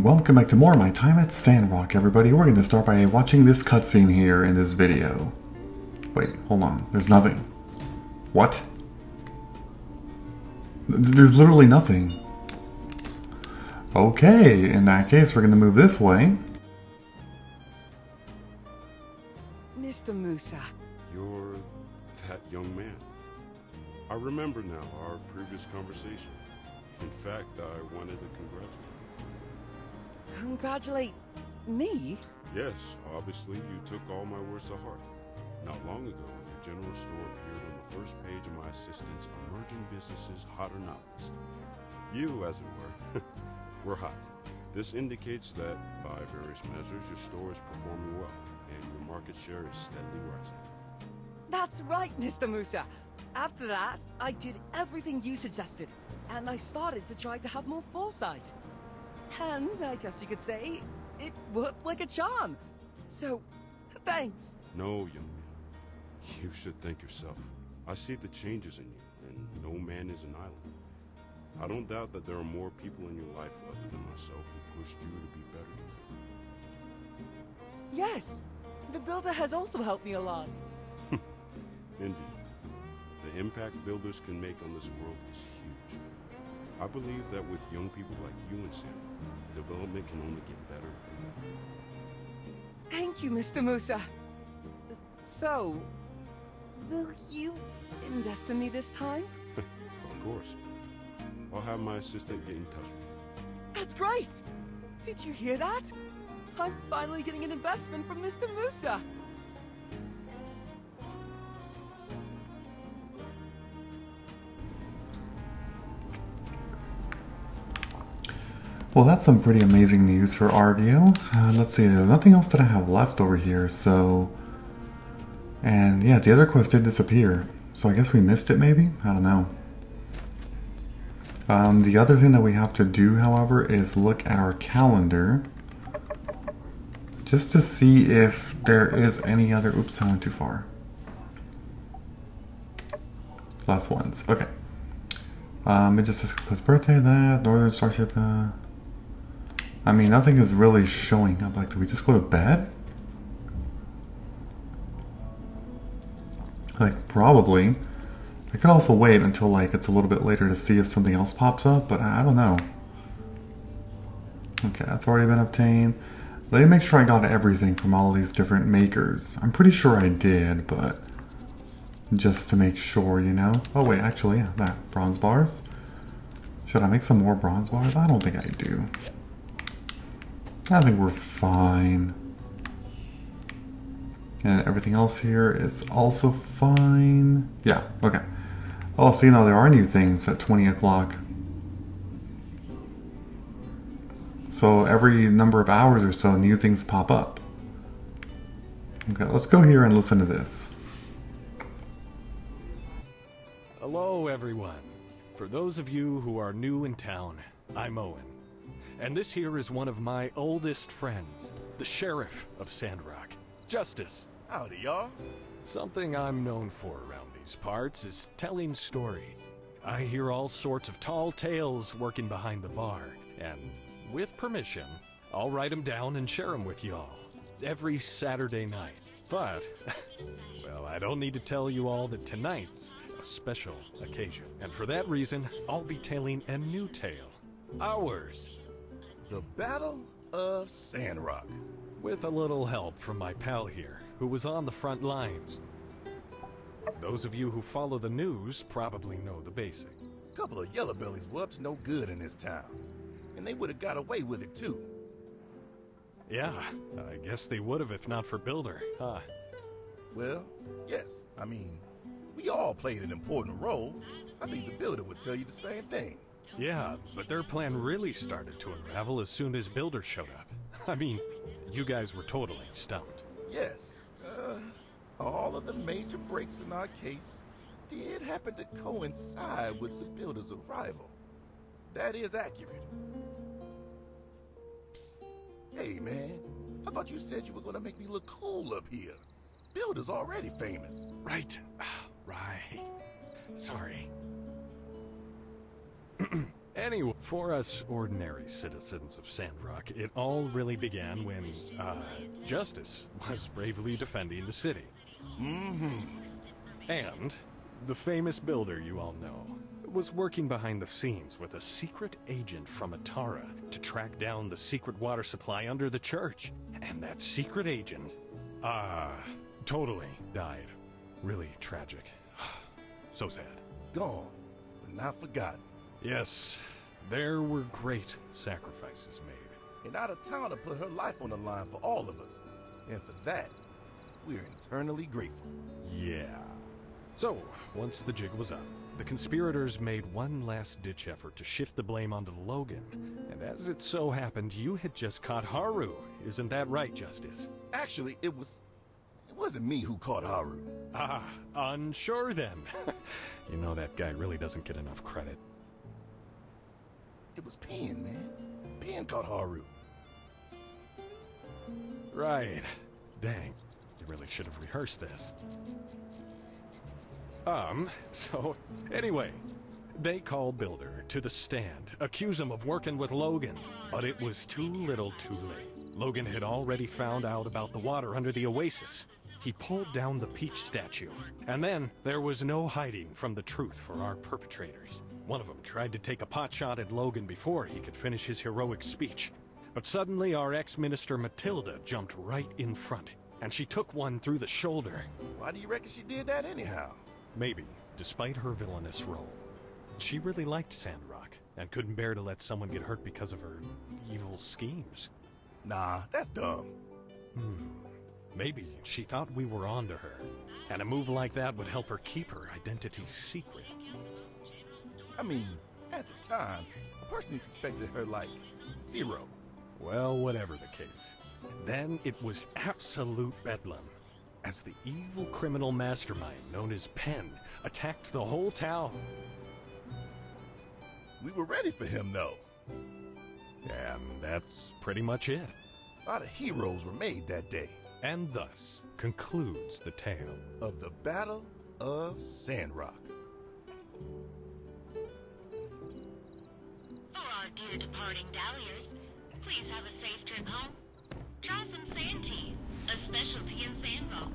Welcome back to more of my time at Sandrock, everybody. We're going to start by watching this cutscene here in this video. Wait, hold on. There's nothing. What? There's literally nothing. Okay, in that case, we're going to move this way. Mr. Musa. You're that young man. I remember now our previous conversation. In fact, I wanted to congratulate you. Congratulate me? Yes, obviously you took all my words to heart. Not long ago, your general store appeared on the first page of my assistant's Emerging Businesses Hot or Not list. You, as it were, were hot. This indicates that, by various measures, your store is performing well, and your market share is steadily rising. That's right, Mr. Musa. After that, I did everything you suggested, and I started to try to have more foresight. And I guess you could say, it worked like a charm. So, thanks. No, young man. You should thank yourself. I see the changes in you, and no man is an island. I don't doubt that there are more people in your life other than myself who pushed you to be better. Yes, the builder has also helped me a lot. Indeed. The impact builders can make on this world is huge. I believe that with young people like you and Sam, development can only get better. Thank you, Mr. Musa. So, will you invest in me this time? Of course. I'll have my assistant get in touch with you. That's great! Did you hear that? I'm finally getting an investment from Mr. Musa! Well, that's some pretty amazing news for Arvio. Let's see, there's nothing else that I have left over here, so... And yeah, the other quest did disappear. So I guess we missed it, maybe? I don't know. The other thing that we have to do, however, is look at our calendar. Just to see if there is any other... Oops, I went too far. Left once. Okay. It just says Cliff's birthday, that, Northern Starship, I mean, nothing is really showing up. Like, do we just go to bed? Like, probably. I could also wait until, like, it's a little bit later to see if something else pops up, but I don't know. Okay, that's already been obtained. Let me make sure I got everything from all of these different makers. I'm pretty sure I did, but just to make sure, you know. Oh, wait, actually, yeah, that. Bronze bars. Should I make some more bronze bars? I don't think I do. I think we're fine. And everything else here is also fine. Yeah, okay. Oh, so you know, there are new things at 20 o'clock. So every number of hours or so, new things pop up. Okay, let's go here and listen to this. Hello, everyone. For those of you who are new in town, I'm Owen. And this here is one of my oldest friends, the Sheriff of Sandrock, Justice. Howdy, y'all. Something I'm known for around these parts is telling stories. I hear all sorts of tall tales working behind the bar, and with permission, I'll write them down and share them with y'all every Saturday night. But, well, I don't need to tell you all that tonight's a special occasion. And for that reason, I'll be telling a new tale. Ours. The Battle of Sandrock. With a little help from my pal here, who was on the front lines. Those of you who follow the news probably know the basic. A couple of yellow bellies were up to no good in this town. And they would have got away with it, too. Yeah, I guess they would have if not for Builder, huh? Well, yes. I mean, we all played an important role. I think the Builder would tell you the same thing. Yeah, but their plan really started to unravel as soon as Builder showed up. I mean, you guys were totally stumped. Yes. All of the major breaks in our case did happen to coincide with the Builder's arrival. That is accurate. Psst. Hey, man. I thought you said you were going to make me look cool up here. Builder's already famous. Right. Right. Sorry. Anyway, for us ordinary citizens of Sandrock, it all really began when, Justice was bravely defending the city. And the famous builder you all know was working behind the scenes with a secret agent from Atara to track down the secret water supply under the church. And that secret agent, totally died. Really tragic. So sad. Gone, but not forgotten. Yes, there were great sacrifices made. And out of town to put her life on the line for all of us. And for that, we're eternally grateful. Yeah. So, once the jig was up, the conspirators made one last-ditch effort to shift the blame onto Logan. And as it so happened, you had just caught Haru. Isn't that right, Justice? Actually, it wasn't me who caught Haru. Ah, unsure then. You know that guy really doesn't get enough credit. It was Penn, man. Penn caught Haru. Right. Dang. You really should have rehearsed this. So, anyway, they call Builder to the stand, accuse him of working with Logan. But it was too little too late. Logan had already found out about the water under the oasis. He pulled down the peach statue. And then there was no hiding from the truth for our perpetrators. One of them tried to take a potshot at Logan before he could finish his heroic speech. But suddenly our ex-minister Matilda jumped right in front, and she took one through the shoulder. Why do you reckon she did that anyhow? Maybe, despite her villainous role, she really liked Sandrock and couldn't bear to let someone get hurt because of her evil schemes. Nah, that's dumb. Maybe she thought we were onto her, and a move like that would help her keep her identity secret. I mean, at the time, a person suspected her like zero. Well, whatever the case. Then it was absolute bedlam, as the evil criminal mastermind known as Penn attacked the whole town. We were ready for him, though. And that's pretty much it. A lot of heroes were made that day. And thus concludes the tale of the Battle of Sandrock. For our dear departing Dahlias, please have a safe trip home. Try some sand tea, a specialty in Sandrock.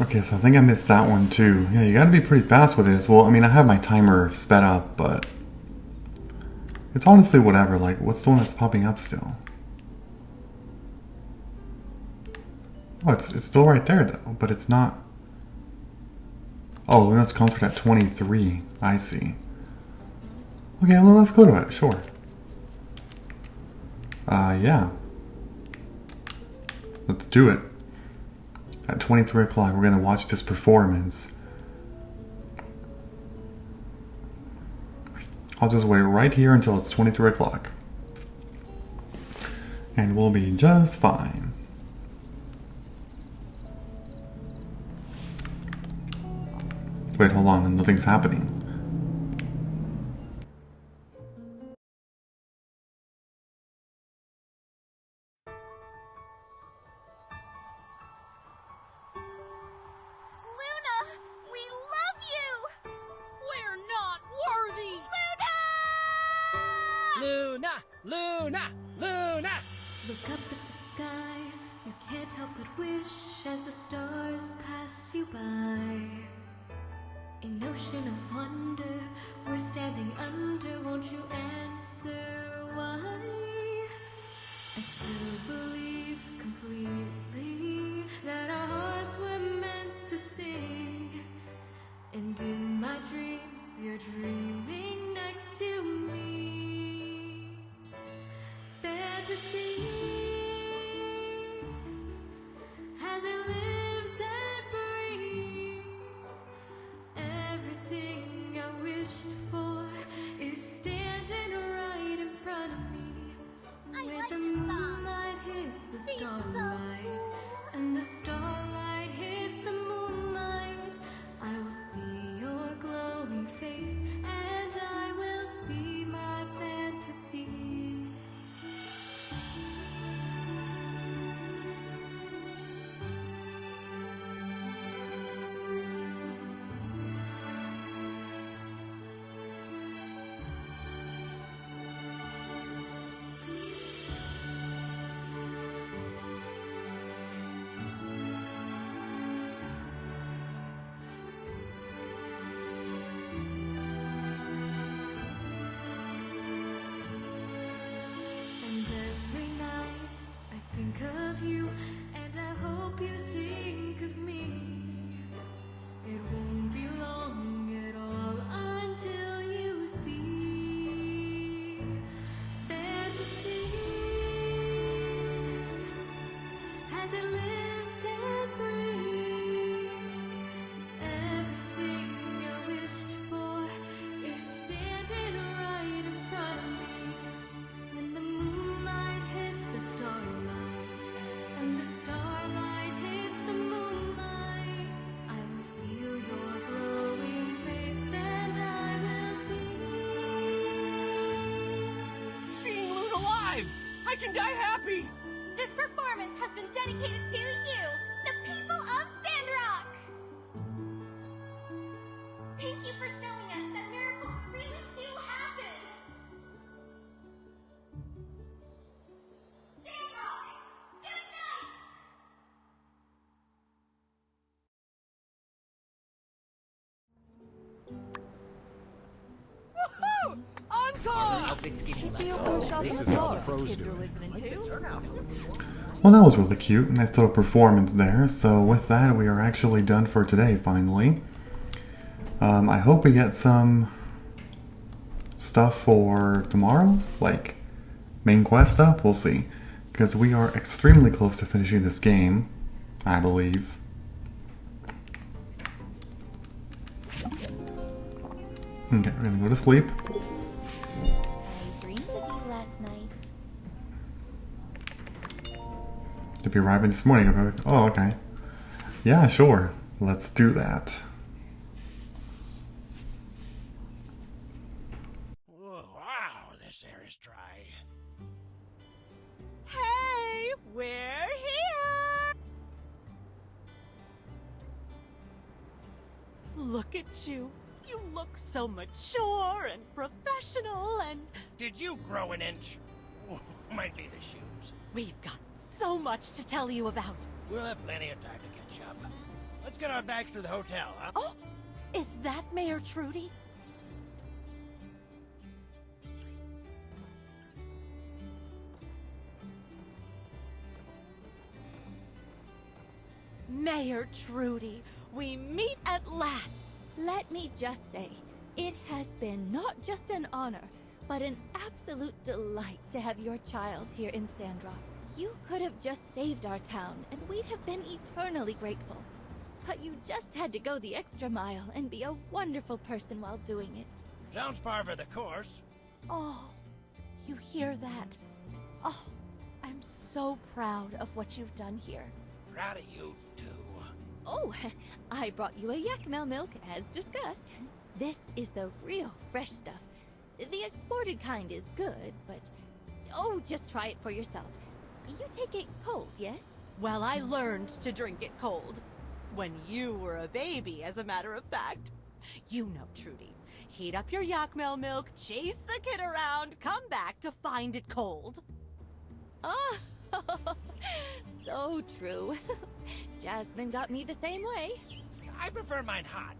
Okay, so I think I missed that one too. Yeah, you gotta be pretty fast with this. Well, I mean, I have my timer sped up, but it's honestly whatever. Like, what's the one that's popping up still? Oh, it's still right there though, but it's not. Oh, let's concert at 23. I see. Okay, well, let's go to it. Sure. Yeah. Let's do it. At 23 o'clock, we're gonna watch this performance. I'll just wait right here until it's 23 o'clock. And we'll be just fine. Wait, hold on, nothing's happening. Look up at the sky, you can't help but wish as the stars pass you by. An ocean of wonder, we're standing under, won't you answer why? I still believe completely that our hearts were meant to sing. And in my dreams, you're dreaming next to me. There to see as it lives and breathes. Everything I wished for is standing right in front of me. alive! I can die happy! This performance has been dedicated to you, the people of Sandrock! Thank you for showing us that miracles really do happen! Sandrock! Unite! Woohoo! Encore! This is how the pros do it. Well, that was really cute. Nice little performance there. So with that, we are actually done for today, finally. I hope we get some stuff for tomorrow, like main quest stuff. We'll see. Because we are extremely close to finishing this game, I believe. Okay, we're gonna go to sleep. I dreamed of you last night. To be arriving this morning. Oh, okay. Yeah, sure. Let's do that. Whoa, wow, this air is dry. Hey, we're here! Look at you. You look so mature and professional and... Did you grow an inch? Might be the shoes. We've got so much to tell you about. We'll have plenty of time to catch up. Let's get our bags to the hotel, huh? Oh, is that Mayor Trudy? Mayor Trudy, we meet at last. Let me just say, it has been not just an honor, but an absolute delight to have your child here in Sandrock. You could have just saved our town, and we'd have been eternally grateful. But you just had to go the extra mile and be a wonderful person while doing it. Sounds par for the course. Oh, you hear that? Oh, I'm so proud of what you've done here. Proud of you, too. Oh, I brought you a yak milk, as discussed. This is the real fresh stuff. The exported kind is good, but... Oh, just try it for yourself. You take it cold, yes? Well, I learned to drink it cold. When you were a baby, as a matter of fact. You know, Trudy. Heat up your yak milk, chase the kid around, come back to find it cold. Oh, so true. Jasmine got me the same way. I prefer mine hot.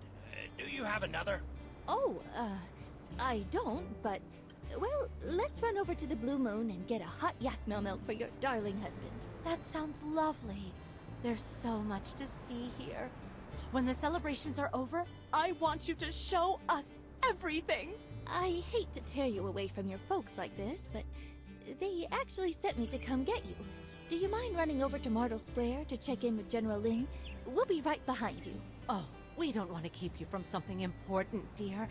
Do you have another? Oh, I don't, but... Well, let's run over to the Blue Moon and get a hot yak milk for your darling husband. That sounds lovely. There's so much to see here. When the celebrations are over, I want you to show us everything. I hate to tear you away from your folks like this, but they actually sent me to come get you. Do you mind running over to Martel Square to check in with General Ling? We'll be right behind you. Oh, we don't want to keep you from something important, dear.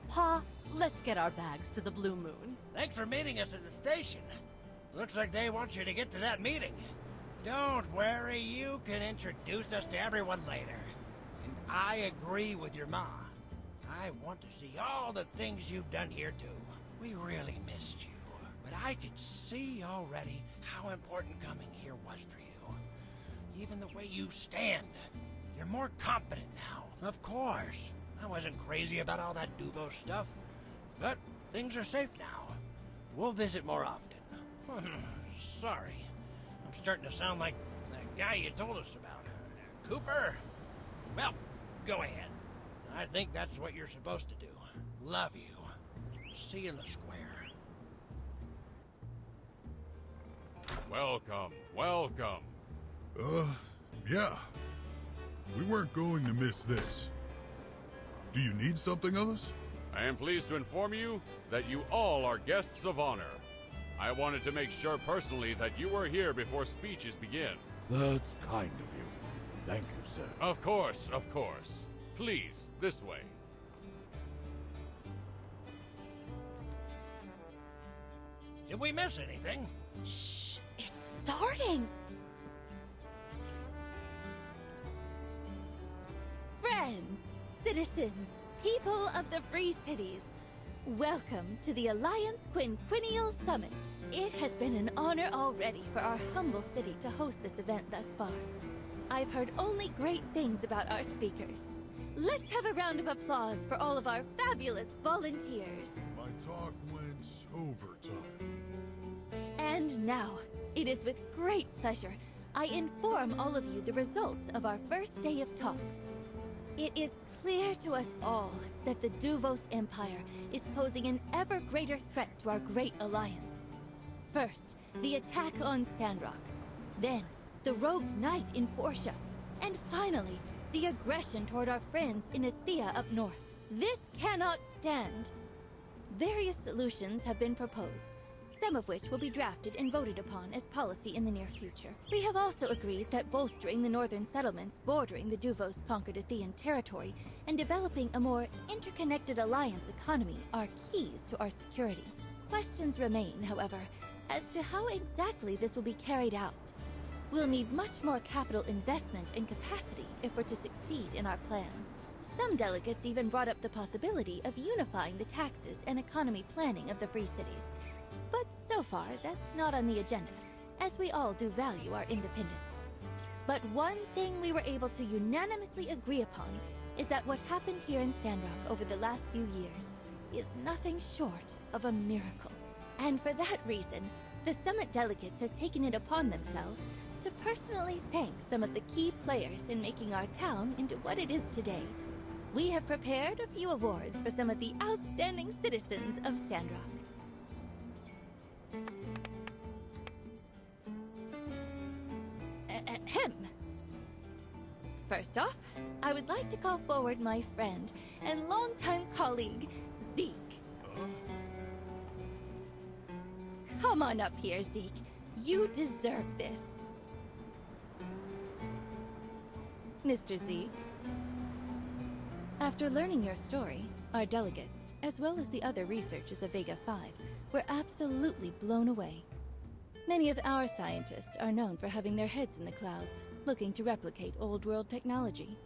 Pa, let's get our bags to the Blue Moon. Thanks for meeting us at the station. Looks like they want you to get to that meeting. Don't worry, you can introduce us to everyone later. And I agree with your ma. I want to see all the things you've done here, too. We really missed you. But I could see already how important coming here was for you. Even the way you stand. You're more confident now. Of course. I wasn't crazy about all that Dubo stuff. But things are safe now. We'll visit more often. Sorry. I'm starting to sound like that guy you told us about. Cooper? Well, go ahead. I think that's what you're supposed to do. Love you. See you in the square. Welcome, welcome. Yeah. We weren't going to miss this. Do you need something of us? I am pleased to inform you that you all are guests of honor. I wanted to make sure personally that you were here before speeches begin. That's kind of you. Thank you, sir. Of course, of course. Please, this way. Did we miss anything? Shh, it's starting. Friends, citizens, people of the Free Cities, Welcome to the Alliance Quinquennial Summit. It has been an honor already for our humble city to host this event thus far. I've heard only great things about our speakers. Let's have a round of applause for all of our fabulous volunteers. My talk went overtime. And now, it is with great pleasure I inform all of you the results of our first day of talks. It is clear to us all that the Duvos Empire is posing an ever greater threat to our great alliance. First, the attack on Sandrock. Then, the rogue knight in Portia. And finally, the aggression toward our friends in Athea up north. This cannot stand. Various solutions have been proposed, some of which will be drafted and voted upon as policy in the near future. We have also agreed that bolstering the northern settlements bordering the Duvos conquered Athean territory and developing a more interconnected alliance economy are keys to our security. Questions remain, however, as to how exactly this will be carried out. We'll need much more capital investment and capacity if we're to succeed in our plans. Some delegates even brought up the possibility of unifying the taxes and economy planning of the free cities. But so far, that's not on the agenda, as we all do value our independence. But one thing we were able to unanimously agree upon is that what happened here in Sandrock over the last few years is nothing short of a miracle. And for that reason, the summit delegates have taken it upon themselves to personally thank some of the key players in making our town into what it is today. We have prepared a few awards for some of the outstanding citizens of Sandrock. Ahem. First off, I would like to call forward my friend and longtime colleague, Zeke. Come on up here, Zeke. You deserve this. Mr. Zeke. After learning your story, our delegates, as well as the other researchers of Vega 5, were absolutely blown away. Many of our scientists are known for having their heads in the clouds, looking to replicate old-world technology.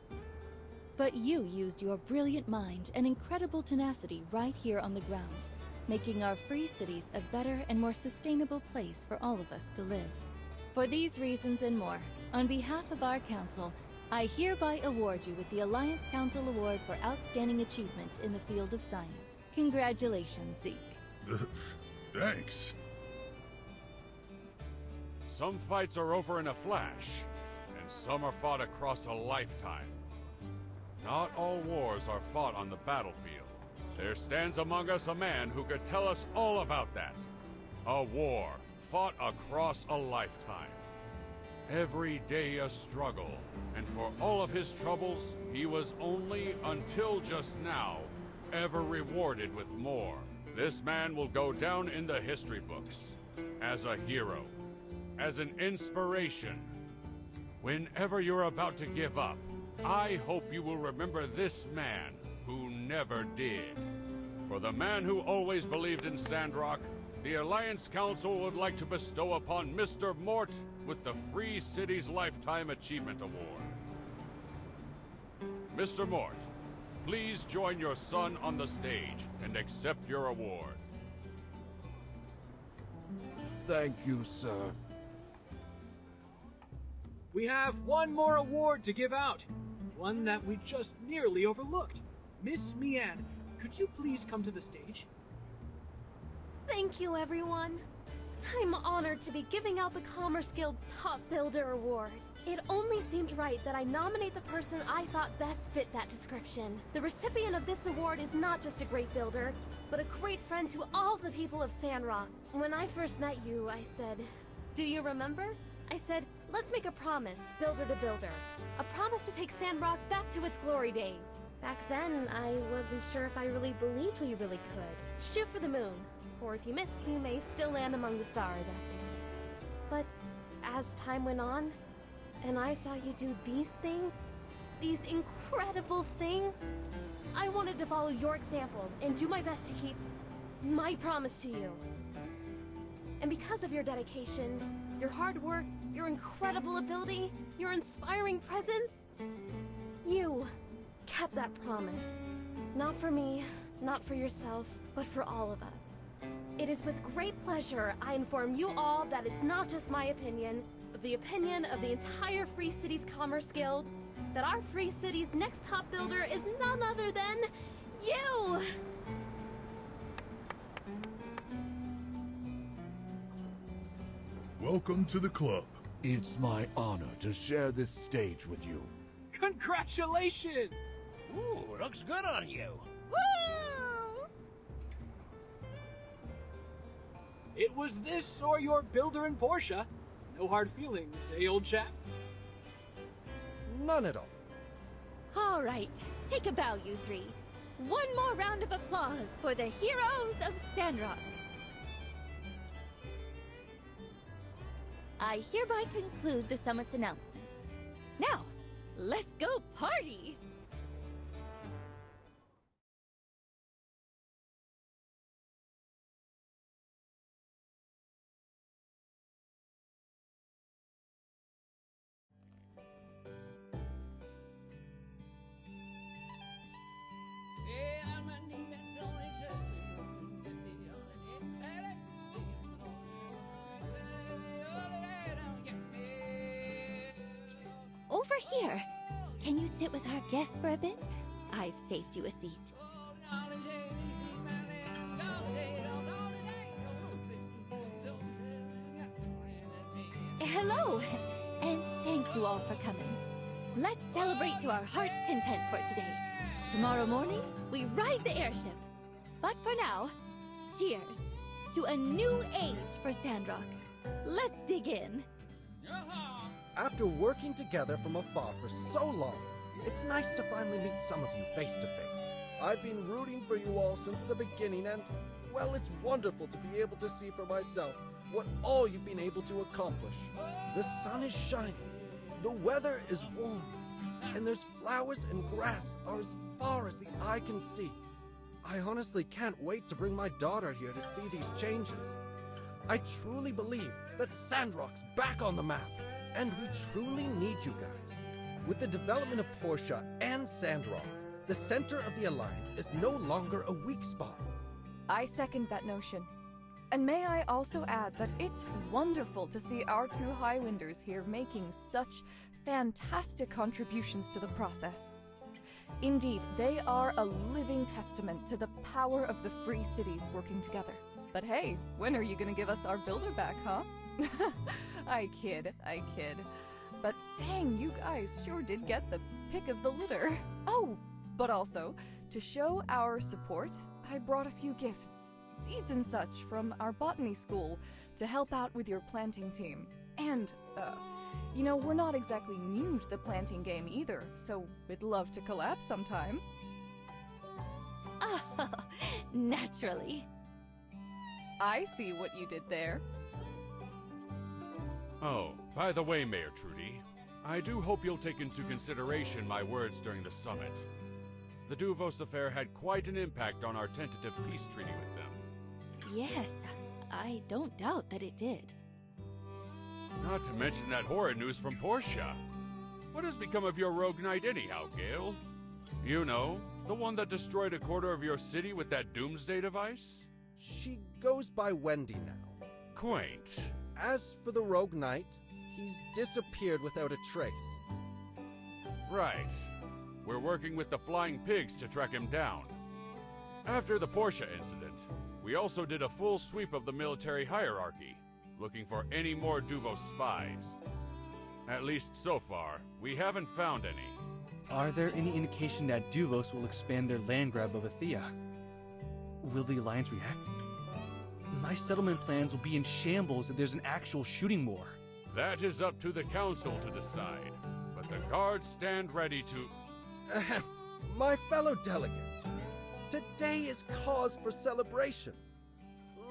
But you used your brilliant mind and incredible tenacity right here on the ground, making our free cities a better and more sustainable place for all of us to live. For these reasons and more, on behalf of our council, I hereby award you with the Alliance Council Award for Outstanding Achievement in the field of science. Congratulations, Zeke. Thanks. Some fights are over in a flash, and some are fought across a lifetime. Not all wars are fought on the battlefield. There stands among us a man who could tell us all about that. A war fought across a lifetime. Every day a struggle, and for all of his troubles, he was only, until just now, ever rewarded with more. This man will go down in the history books as a hero, as an inspiration. Whenever you're about to give up, I hope you will remember this man who never did. For the man who always believed in Sandrock, the Alliance Council would like to bestow upon Mr. Mort with the Free Cities Lifetime Achievement Award. Mr. Mort, please join your son on the stage and accept your award. Thank you, sir. We have one more award to give out. One that we just nearly overlooked. Miss Mian, could you please come to the stage? Thank you, everyone. I'm honored to be giving out the Commerce Guild's Top Builder Award. It only seemed right that I nominate the person I thought best fit that description. The recipient of this award is not just a great builder, but a great friend to all the people of Sandrock. When I first met you, I said, "Do you remember?" I said, "Let's make a promise, builder to builder. A promise to take Sandrock back to its glory days." Back then, I wasn't sure if I really believed we really could. Shoot for the moon, or if you miss, you may still land among the stars, as they say. But as time went on, and I saw you do these things, these incredible things, I wanted to follow your example and do my best to keep my promise to you. And because of your dedication, your hard work, your incredible ability, your inspiring presence, you kept that promise. Not for me, not for yourself, but for all of us. It is with great pleasure I inform you all that it's not just my opinion, but the opinion of the entire Free Cities Commerce Guild, that our Free Cities' next top builder is none other than you! Welcome to the club. It's my honor to share this stage with you. Congratulations! Ooh, looks good on you. Woo! It was this or your builder in Portia. No hard feelings, eh, old chap? None at all. All right, take a bow, you three. One more round of applause for the heroes of Sandrock. I hereby conclude the summit's announcements. Now, let's go party! Over here. Can you sit with our guests for a bit? I've saved you a seat. Hello, and thank you all for coming. Let's celebrate to our heart's content for today. Tomorrow morning, we ride the airship. But for now, cheers to a new age for Sandrock. Let's dig in. After working together from afar for so long, it's nice to finally meet some of you face to face. I've been rooting for you all since the beginning, and, well, it's wonderful to be able to see for myself what all you've been able to accomplish. The sun is shining, the weather is warm, and there's flowers and grass are as far as the eye can see. I honestly can't wait to bring my daughter here to see these changes. I truly believe that Sandrock's back on the map, and we truly need you guys. With the development of Portia and Sandrock, the center of the Alliance is no longer a weak spot. I second that notion. And may I also add that it's wonderful to see our two Highwinders here making such fantastic contributions to the process. Indeed, they are a living testament to the power of the Free Cities working together. But hey, when are you gonna give us our builder back, huh? I kid. But dang, you guys sure did get the pick of the litter. Oh, but also, to show our support, I brought a few gifts. Seeds and such from our botany school to help out with your planting team. And, you know, we're not exactly new to the planting game either, so we'd love to collab sometime. Oh, naturally. I see what you did there. Oh, by the way, Mayor Trudy, I do hope you'll take into consideration my words during the summit. The Duvos affair had quite an impact on our tentative peace treaty with them. Yes, I don't doubt that it did. Not to mention that horrid news from Portia. What has become of your rogue knight anyhow, Gale? You know, the one that destroyed a quarter of your city with that doomsday device? She goes by Wendy now. Quaint. As for the rogue knight, he's disappeared without a trace. Right. We're working with the Flying Pigs to track him down. After the Portia incident, we also did a full sweep of the military hierarchy, looking for any more Duvos spies. At least so far, we haven't found any. Are there any indication that Duvos will expand their land grab of Athea? Will the Alliance react? My settlement plans will be in shambles if there's an actual shooting war. That is up to the Council to decide, but the guards stand ready to... Ahem. My fellow delegates, today is cause for celebration.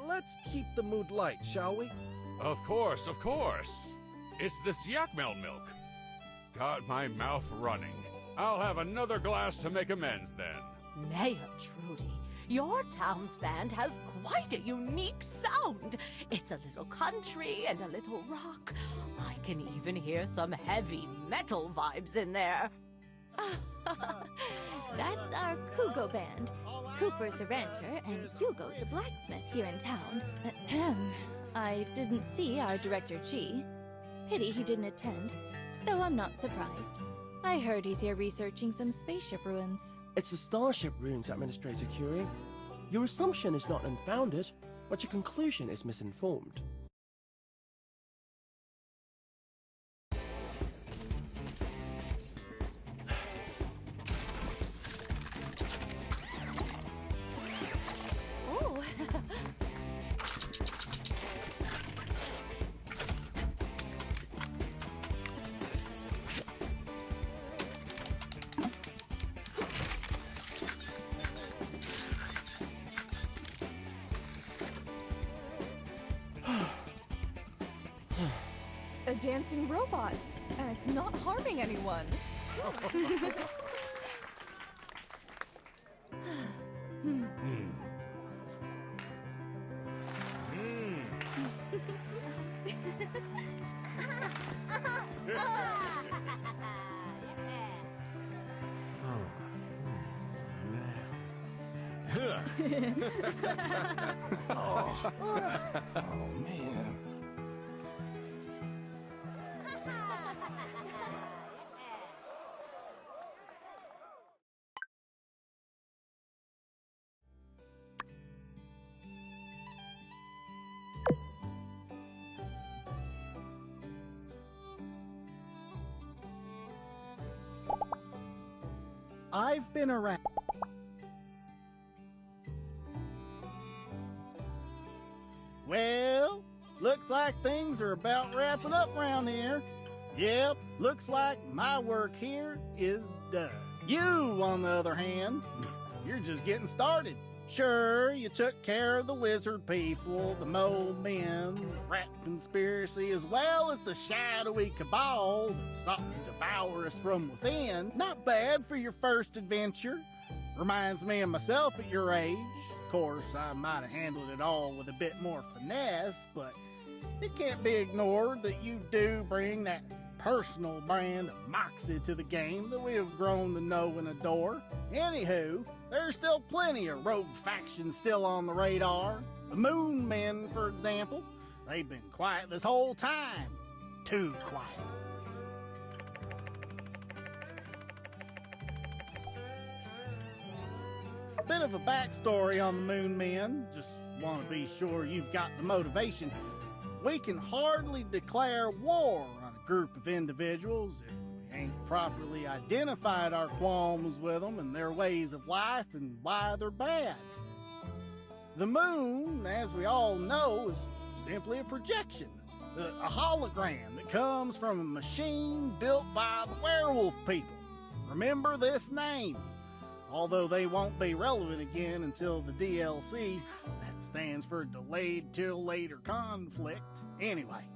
Let's keep the mood light, shall we? Of course, of course. It's this Yakmel milk. Got my mouth running. I'll have another glass to make amends then. Mayor Trudy, your town's band has quite a unique sound. It's a little country and a little rock. I can even hear some heavy metal vibes in there. That's our Kugo band. Cooper's a rancher, and Hugo's a blacksmith here in town. Ahem. I didn't see our Director Chi. Pity he didn't attend, though I'm not surprised. I heard he's here researching some spaceship ruins. It's the Starship Ruins, Administrator Curie. Your assumption is not unfounded, but your conclusion is misinformed. Oh. A dancing robot, and it's not harming anyone. Oh, man. I've been around. Well, looks like things are about wrapping up around here. Yep, looks like my work here is done. You, on the other hand, you're just getting started. Sure, you took care of the lizard people, the mole men, the rat conspiracy, as well as the shadowy cabal that sought to devour us from within. Not bad for your first adventure. Reminds me of myself at your age. Of course, I might have handled it all with a bit more finesse, but it can't be ignored that you do bring that personal brand of moxie to the game that we have grown to know and adore. Anywho, there's still plenty of rogue factions still on the radar. The Moon Men, for example, they've been quiet this whole time. Too quiet. A bit of a backstory on the Moon Men, just want to be sure you've got the motivation. We can hardly declare war on a group of individuals if we ain't properly identified our qualms with them and their ways of life and why they're bad. The moon, as we all know, is simply a projection, a hologram that comes from a machine built by the werewolf people. Remember this name, although they won't be relevant again until the DLC. That stands for Delayed Till Later Conflict. Anyway,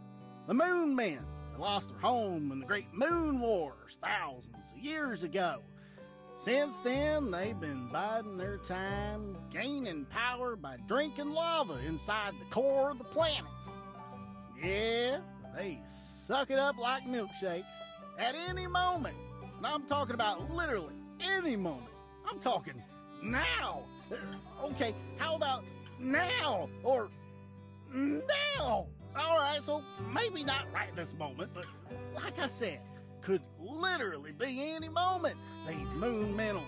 the Moon Men, they lost their home in the Great Moon Wars thousands of years ago. Since then, they've been biding their time, gaining power by drinking lava inside the core of the planet. Yeah, they suck it up like milkshakes at any moment. And I'm talking about literally any moment. I'm talking now. Okay, how about now? Or now? All right, so maybe not right this moment, but like I said, could literally be any moment. These moon men will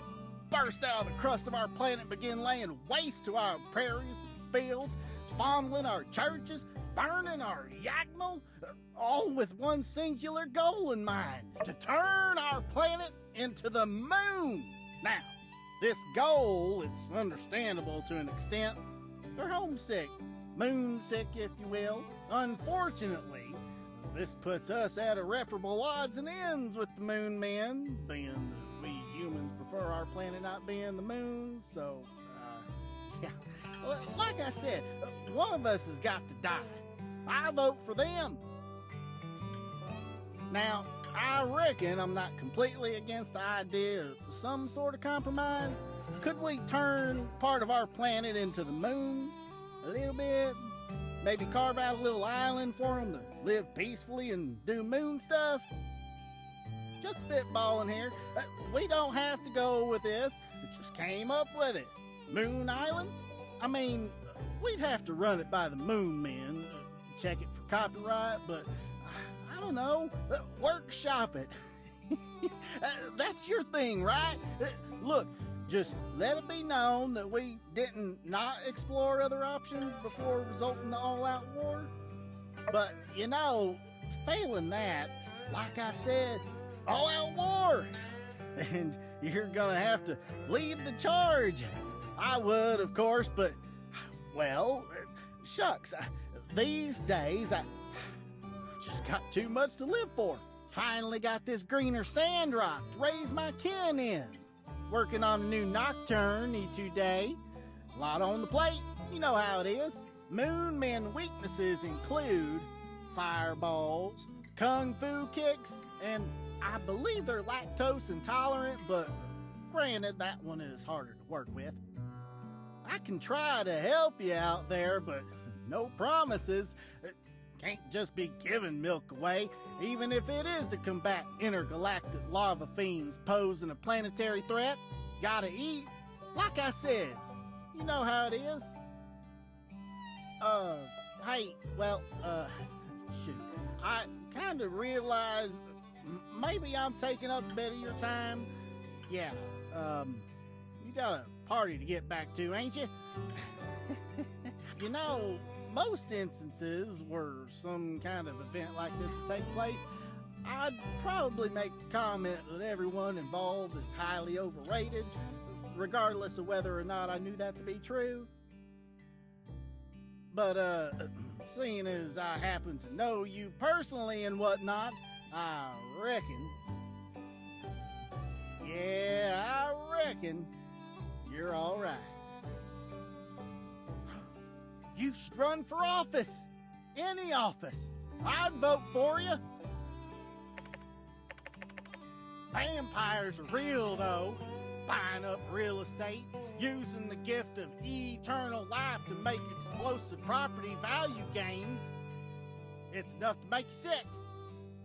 burst out of the crust of our planet and begin laying waste to our prairies and fields, fondling our churches, burning our yagnal, all with one singular goal in mind, to turn our planet into the moon. Now, this goal, it's understandable to an extent. They're homesick, moonsick, if you will. Unfortunately, this puts us at irreparable odds and ends with the Moon Men, being that we humans prefer our planet not being the moon, so, yeah. Like I said, one of us has got to die. I vote for them. Now, I reckon I'm not completely against the idea of some sort of compromise. Could we turn part of our planet into the moon a little bit? Maybe carve out a little island for them to live peacefully and do moon stuff? Just spitballing here. We don't have to go with this. We just came up with it. Moon Island? I mean, we'd have to run it by the Moon Men, check it for copyright, but I don't know, workshop it. That's your thing, right? Look, just let it be known that we didn't not explore other options before resorting to all-out war. But, you know, failing that, like I said, all-out war. And you're gonna have to lead the charge. I would, of course, but, well, shucks, these days I just got too much to live for. Finally got this greener Sandrock to raise my kin in. Working on a new nocturne today. A lot on the plate, you know how it is. Moon Men weaknesses include fireballs, kung fu kicks, and I believe they're lactose intolerant, but granted that one is harder to work with. I can try to help you out there, but no promises. Can't just be giving milk away, even if it is to combat intergalactic lava fiends posing a planetary threat. Gotta eat. Like I said, you know how it is. Hey, well, shoot. I kind of realized maybe I'm taking up a bit of your time. Yeah, you got a party to get back to, ain't you? You know, most instances where some kind of event like this to take place, I'd probably make the comment that everyone involved is highly overrated, regardless of whether or not I knew that to be true. But, seeing as I happen to know you personally and whatnot, I reckon, you're alright. You should run for office. Any office. I'd vote for you. Vampires are real, though. Buying up real estate, using the gift of eternal life to make explosive property value gains. It's enough to make you sick.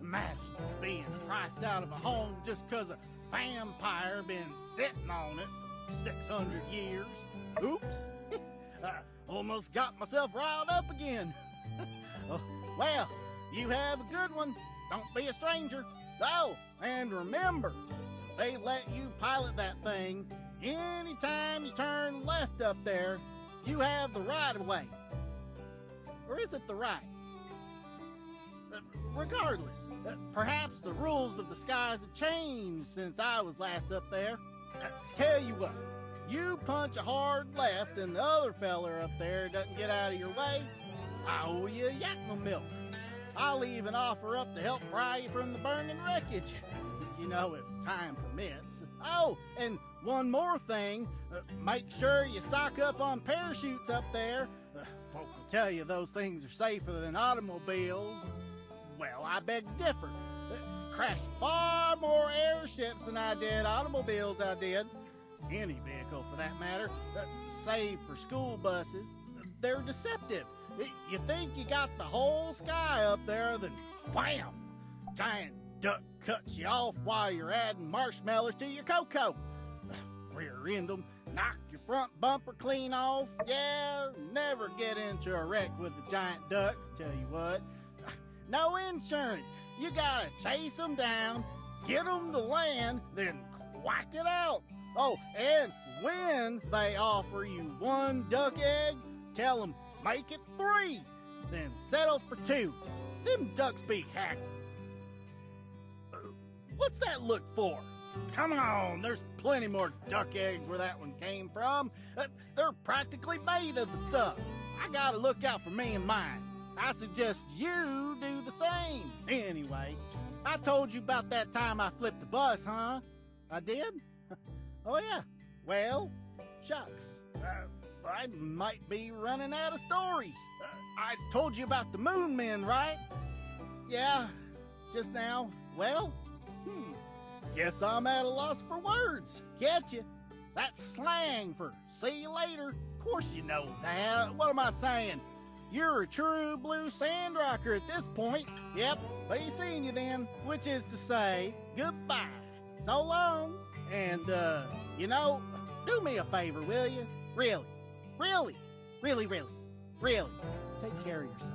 Imagine being priced out of a home just because a vampire been sitting on it for 600 years. Oops. Almost got myself riled up again. Well, you have a good one. Don't be a stranger. Oh, and remember, if they let you pilot that thing, anytime you turn left up there, you have the right of way. Or is it the right? Regardless, perhaps the rules of the skies have changed since I was last up there. Tell you what, you punch a hard left and the other feller up there doesn't get out of your way, I owe you yakma milk. I'll even offer up to help pry you from the burning wreckage. You know, if time permits. Oh, and one more thing. Make sure you stock up on parachutes up there. Folk will tell you those things are safer than automobiles. Well, I beg to differ. Crashed far more airships than I did automobiles I did. Any vehicle for that matter. Save for school buses. They're deceptive. You think you got the whole sky up there, then bam! Giant duck cuts you off while you're adding marshmallows to your cocoa. Rear end them, knock your front bumper clean off. Yeah, never get into a wreck with a giant duck, tell you what. No insurance. You gotta chase them down, get them to land, then quack it out. Oh, and when they offer you one duck egg, tell them make it 3, then settle for 2. Them ducks be happy. What's that look for? Come on, there's plenty more duck eggs where that one came from. They're practically made of the stuff. I gotta look out for me and mine. I suggest you do the same. Anyway, I told you about that time I flipped the bus, huh? I did? Oh yeah. Well, shucks. I might be running out of stories. I told you about the Moon Men, right? Yeah, just now. Well, guess I'm at a loss for words. Catch you. That's slang for see you later. Of course you know that. What am I saying? You're a true blue Sandrocker at this point. Yep, be seeing you then. Which is to say, goodbye. So long. And, you know, do me a favor, will you? Really, really, really, really, really. Take care of yourself.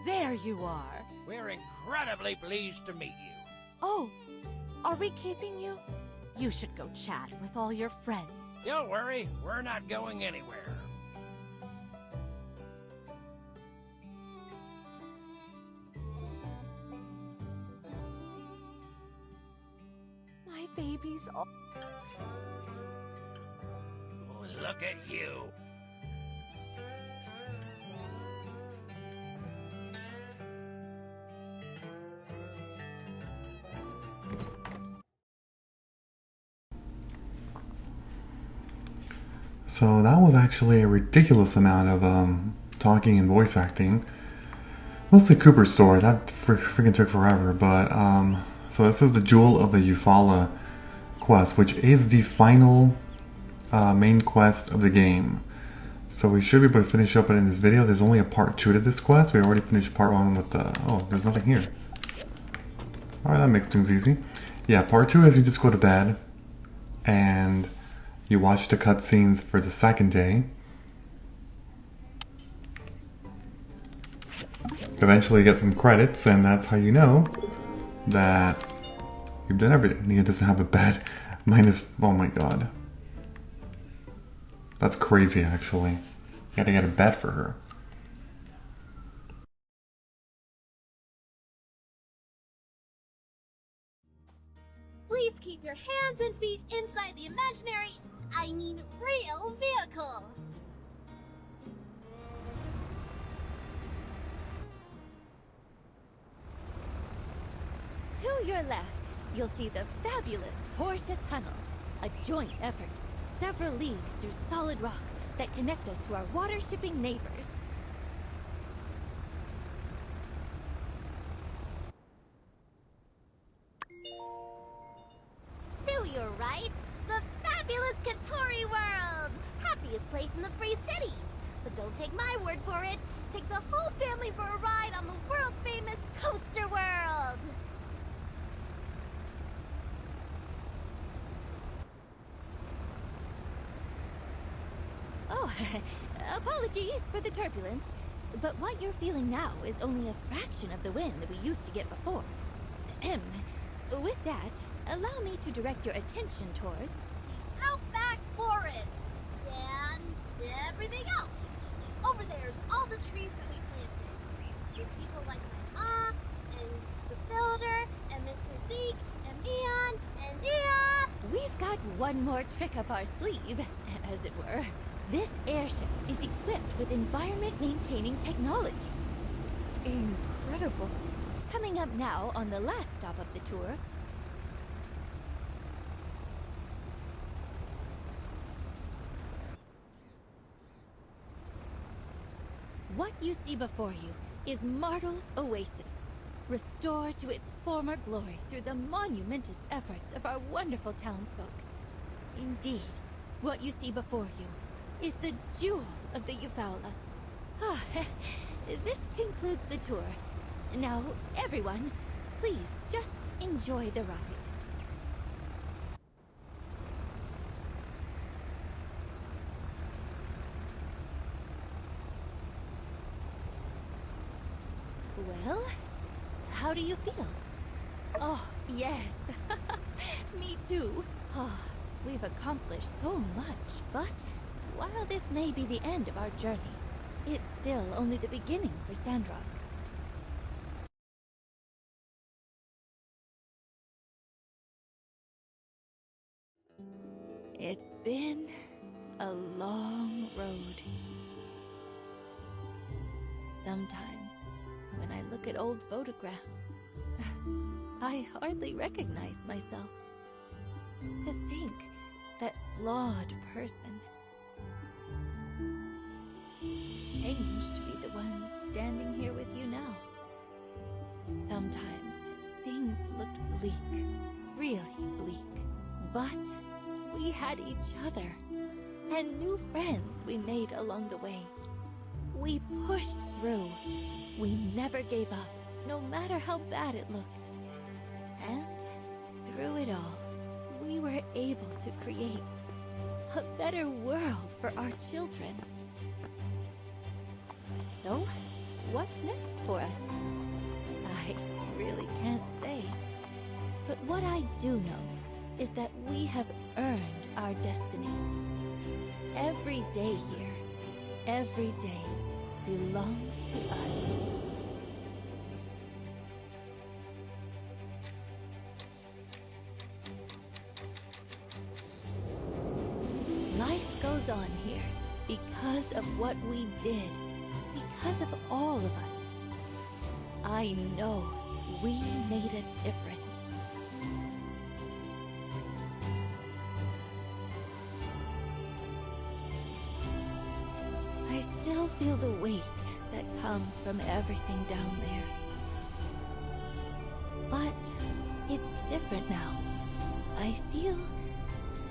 There you are. We're incredibly pleased to meet you. Oh, are we keeping you? You should go chat with all your friends. Don't worry, we're not going anywhere. My baby's all... Oh, look at you. So that was actually a ridiculous amount of talking and voice acting. Mostly Cooper's story, that freaking took forever, but so this is the Jewel of the Eufaula quest, which is the final main quest of the game. So we should be able to finish up it in this video. There's only a part 2 to this quest. We already finished part 1 with the... Oh, there's nothing here. Alright, that makes things easy. Yeah, part 2 is you just go to bed and you watch the cutscenes for the second day. Eventually you get some credits, and that's how you know that you've done everything. Nia doesn't have a bed. Minus... Oh my god. That's crazy, actually. You gotta get a bed for her. Please keep your hands and feet inside the imaginary, I mean real vehicle. To your left, you'll see the fabulous Porsche Tunnel, a joint effort, several leagues through solid rock that connect us to our water-shipping neighbors. To your right, the fabulous Katori World! Happiest place in the Free Cities! But don't take my word for it. Take the whole family for a ride on the world-famous Coaster World! Oh, apologies for the turbulence, but what you're feeling now is only a fraction of the wind that we used to get before. Ahem. With that, allow me to direct your attention towards... Outback Forest! And everything else! Over there's all the trees that we planted. With people like my mom, and the builder, and Mr. Zeke, and Neon, and Nia! We've got one more trick up our sleeve, as it were. This airship is equipped with environment-maintaining technology. Incredible. Coming up now on the last stop of the tour... What you see before you is Martel's Oasis, restored to its former glory through the monumentous efforts of our wonderful townsfolk. Indeed, what you see before you is the Jewel of the Eufaula. Ah, this concludes the tour. Now, everyone, please just enjoy the ride. Well, how do you feel? Oh, yes. Me too. Oh, we've accomplished so much, but while this may be the end of our journey, it's still only the beginning for Sandrock. It's been a long road. Sometimes, when I look at old photographs, I hardly recognize myself. To think that flawed person changed to be the one standing here with you now. Sometimes things looked bleak, really bleak, but we had each other and new friends we made along the way. We pushed through. We never gave up, no matter how bad it looked. And through it all, we were able to create a better world for our children. So, what's next for us? I really can't say. But what I do know is that we have earned our destiny. Every day here, every day belongs to us. Life goes on here because of what we did, because of all of us. I know we made a difference. I still feel the weight that comes from everything down there. But it's different now. I feel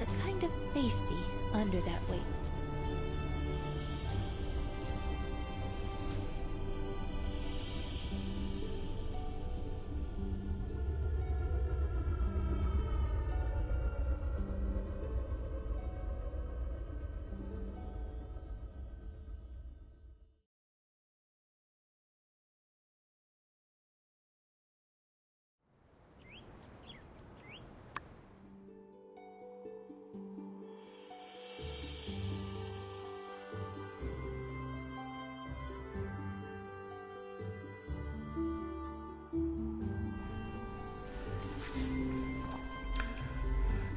a kind of safety under that weight.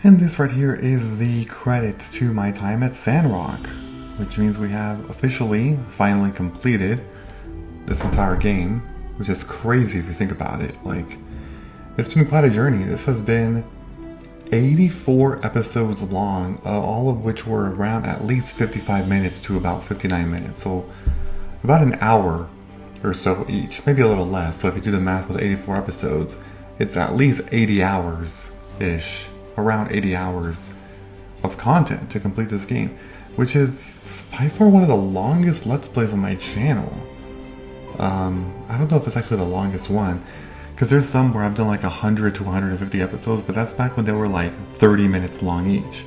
And this right here is the credits to my time at Sandrock, which means we have officially, finally completed this entire game, which is crazy if you think about it. Like, it's been quite a journey. This has been 84 episodes long, all of which were around at least 55 minutes to about 59 minutes. So about an hour or so each, maybe a little less. So if you do the math with 84 episodes, it's at least 80 hours-ish. Around 80 hours of content to complete this game, which is by far one of the longest Let's Plays on my channel. I don't know if it's actually the longest one, because there's some where I've done like 100 to 150 episodes, but that's back when they were like 30 minutes long each.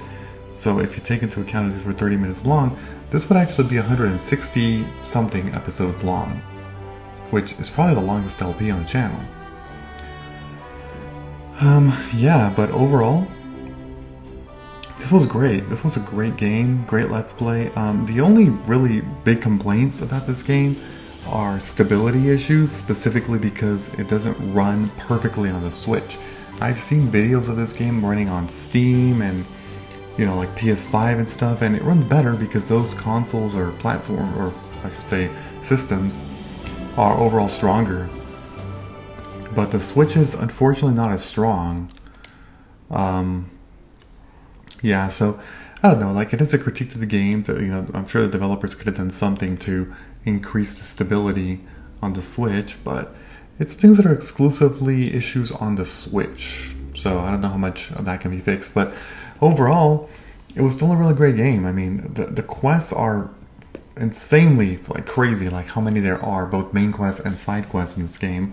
So if you take into account that these were 30 minutes long, this would actually be 160 something episodes long, which is probably the longest LP on the channel. Yeah, but overall, this was great. This was a great game, great Let's Play. The only really big complaints about this game are stability issues, specifically because it doesn't run perfectly on the Switch. I've seen videos of this game running on Steam and, you know, like PS5 and stuff, and it runs better because those consoles or platform, or I should say systems, are overall stronger. But the Switch is unfortunately not as strong. Yeah, so I don't know, like, it is a critique to the game that, you know, I'm sure the developers could have done something to increase the stability on the Switch, but it's things that are exclusively issues on the Switch. So I don't know how much of that can be fixed, but overall, it was still a really great game. I mean, the quests are insanely, like, crazy, like how many there are, both main quests and side quests in this game.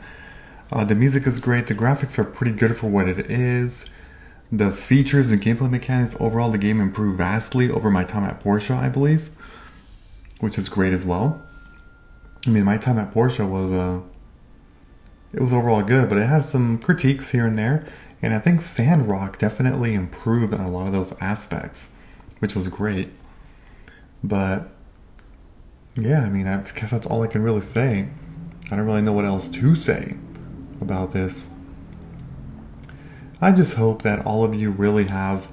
The music is great, the graphics are pretty good for what it is. The features and gameplay mechanics, overall the game improved vastly over my time at Porsche, I believe, which is great as well. I mean, my time at Porsche was it was overall good, but it has some critiques here and there, and I think Sandrock definitely improved on a lot of those aspects, which was great. But yeah, I mean, I guess that's all I can really say. I don't really know what else to say about this. I just hope that all of you really have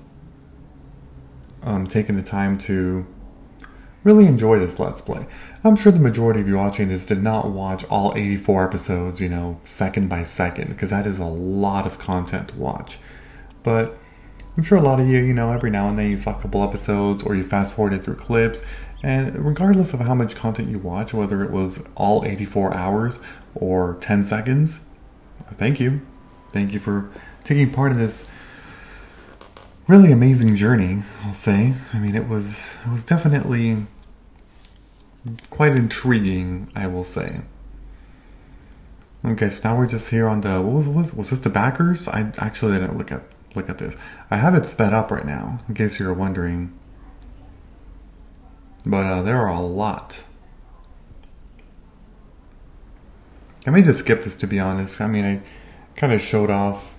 taken the time to really enjoy this Let's Play. I'm sure the majority of you watching this did not watch all 84 episodes, you know, second by second, because that is a lot of content to watch. But I'm sure a lot of you, you know, every now and then you saw a couple episodes or you fast forwarded through clips, and regardless of how much content you watch, whether it was all 84 hours or 10 seconds, thank you. Thank you for taking part in this really amazing journey, I'll say. I mean, it was definitely quite intriguing, I will say. Okay, so now we're just here on the was this the backers? I actually didn't look at this. I have it sped up right now, in case you're wondering. But there are a lot. I may just skip this, to be honest. I mean, I kind of showed off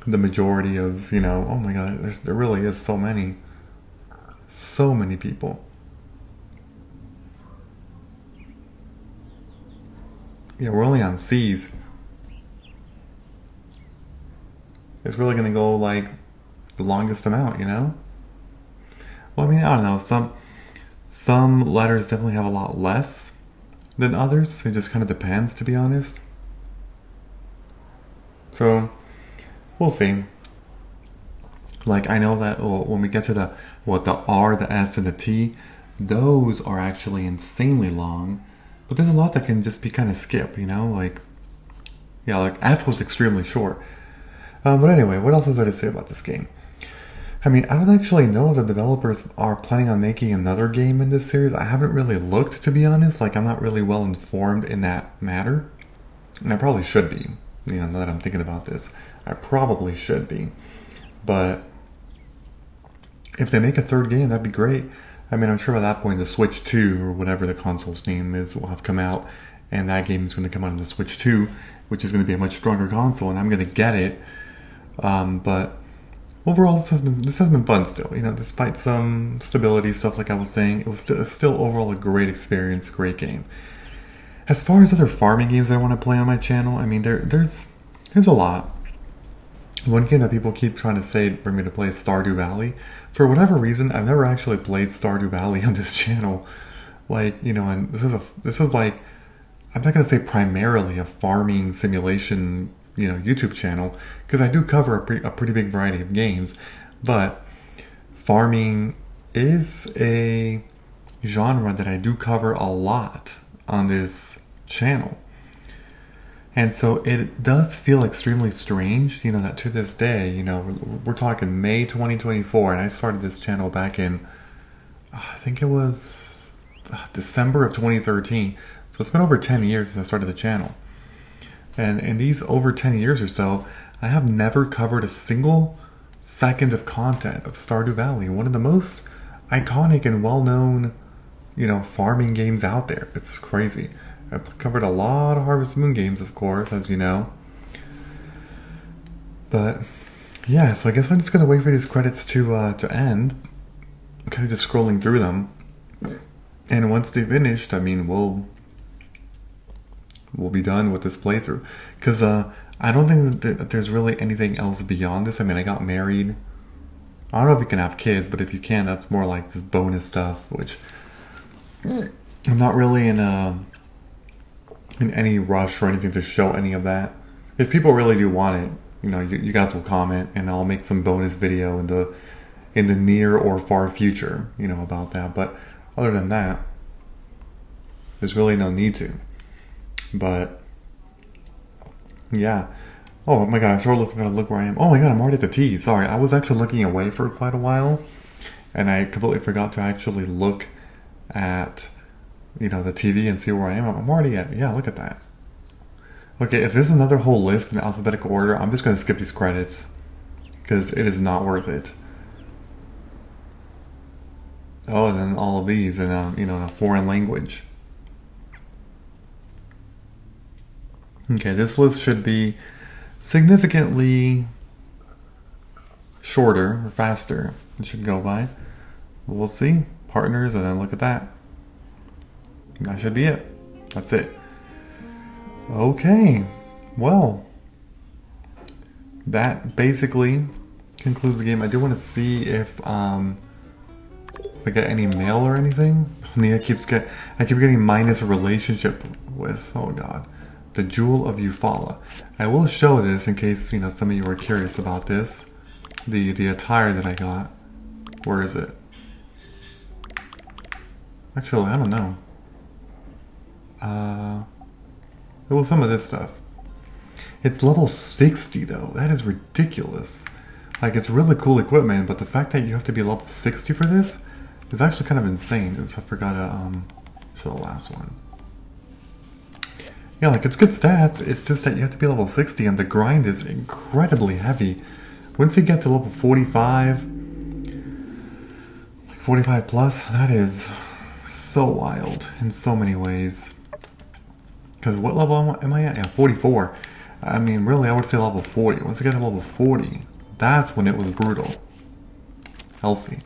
the majority of, you know, oh my god, there really is so many. So many people. Yeah, we're only on C's. It's really gonna go like the longest amount, you know? Well, I mean, I don't know. Some letters definitely have a lot less than others. It just kind of depends, to be honest. So, we'll see. Like, I know that when we get to the R, the S, and the T, those are actually insanely long. But there's a lot that can just be kind of skip, you know? Like, yeah, like F was extremely short. But anyway, what else is there to say about this game? I mean, I don't actually know if the developers are planning on making another game in this series. I haven't really looked, to be honest. Like, I'm not really well informed in that matter. And I probably should be, you know, now that I'm thinking about this. I probably should be. But if they make a third game, that'd be great. I mean, I'm sure by that point the Switch 2, or whatever the console's name is, will have come out. And that game is going to come out on the Switch 2, which is going to be a much stronger console, and I'm going to get it. But overall, this has been fun still. You know, despite some stability stuff, like I was saying, it was still overall a great experience, great game. As far as other farming games I want to play on my channel, I mean, there's a lot. One game that people keep trying to say for me to play is Stardew Valley. For whatever reason, I've never actually played Stardew Valley on this channel. Like, you know, and this is like, I'm not gonna say primarily a farming simulation, you know, YouTube channel, because I do cover a pretty big variety of games, but farming is a genre that I do cover a lot on this channel. And so it does feel extremely strange, you know, that to this day, you know, we're talking May 2024, and I started this channel back in, I think it was December of 2013. So it's been over 10 years since I started the channel. And in these over 10 years or so, I have never covered a single second of content of Stardew Valley, one of the most iconic and well-known, you know, farming games out there. It's crazy. I've covered a lot of Harvest Moon games, of course, as you know. But yeah, so I guess I'm just gonna wait for these credits to end. I'm kind of just scrolling through them, and once they're finished, I mean, we'll be done with this playthrough. Because I don't think that there's really anything else beyond this. I mean, I got married. I don't know if you can have kids, but if you can, that's more like just bonus stuff, which I'm not really in any rush or anything to show any of that. If people really do want it, you know, you guys will comment, and I'll make some bonus video in the near or far future, you know, about that. But other than that, there's really no need to. But yeah. Oh my god, I sort of gotta look where I am. Oh my god, I'm already at the T. Sorry, I was actually looking away for quite a while, and I completely forgot to actually look at, you know, the TV and see where I am. I'm already at, yeah, look at that. Okay, if there's another whole list in alphabetical order, I'm just gonna skip these credits, because it is not worth it. Oh, and then all of these in a, you know, in a foreign language. Okay, this list should be significantly shorter or faster. It should go by. We'll see. Partners, and then look at that. That should be it. That's it. Okay. Well, that basically concludes the game. I do want to see if I get any mail or anything. I keep getting minus a relationship with. Oh god. The Jewel of Eufaula. I will show this in case, you know, some of you are curious about this. The attire that I got. Where is it? Actually, I don't know. Well, some of this stuff. It's level 60 though. That is ridiculous. Like, it's really cool equipment, but the fact that you have to be level 60 for this It's actually kind of insane. Oops, I forgot to show the last one. Yeah, like it's good stats. It's just that you have to be level 60 and the grind is incredibly heavy. Once you get to level 45, like 45 plus, that is so wild in so many ways. Because what level am I at? Yeah, 44. I mean, really, I would say level 40. Once you get to level 40, that's when it was brutal. Elsie.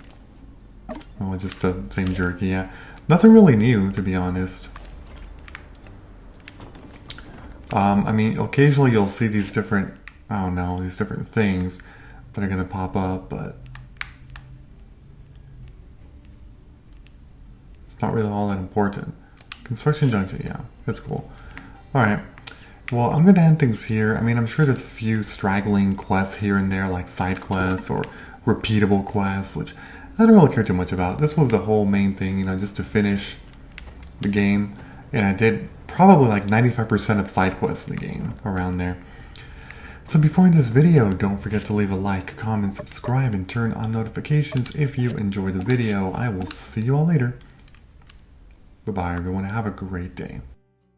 Oh, just the same jerky, yeah. Nothing really new, to be honest. I mean, occasionally you'll see these different, I don't know, these different things that are going to pop up, but it's not really all that important. Construction Junction, yeah, that's cool. Alright, well, I'm going to end things here. I mean, I'm sure there's a few straggling quests here and there, like side quests or repeatable quests, which I don't really care too much about. This was the whole main thing, you know, just to finish the game. And I did probably like 95% of side quests in the game, around there. So before in this video, don't forget to leave a like, comment, subscribe, and turn on notifications if you enjoyed the video. I will see you all later. Bye-bye, everyone. Have a great day.